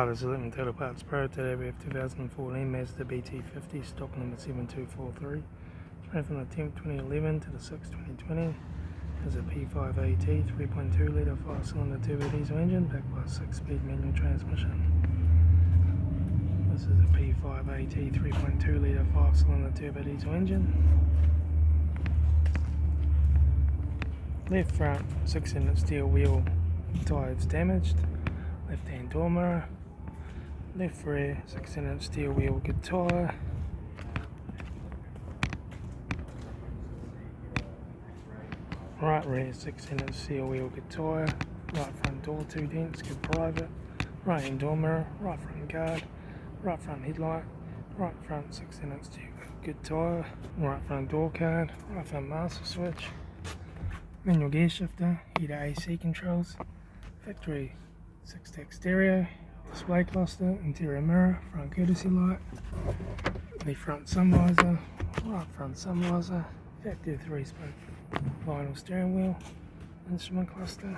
Hi, this is Litre Total Parts Pro. Today we have 2014 Mazda BT50, stock number 7243. Ran from the 10th 2011 to the 6th 2020. Has a P5AT 3.2 litre 5-cylinder turbo diesel engine backed by a 6-speed manual transmission. This is a P5AT 3.2 litre 5-cylinder turbo diesel engine. Left front 6-inch steel wheel tyres damaged. Left hand door mirror. Left rear 6-inch steel wheel good tyre. Right rear 6-inch steel wheel good tyre. Right front door 2 dents, good private. Right hand door mirror. Right front guard. Right front headlight. Right front 6-inch steel wheel good tyre. Right front door card. Right front master switch. Manual gear shifter. Heater AC controls. Factory 6-stack stereo. Display cluster, interior mirror, front courtesy light, left front sun visor, right front sun visor, factory 3-spoke vinyl steering wheel, instrument cluster.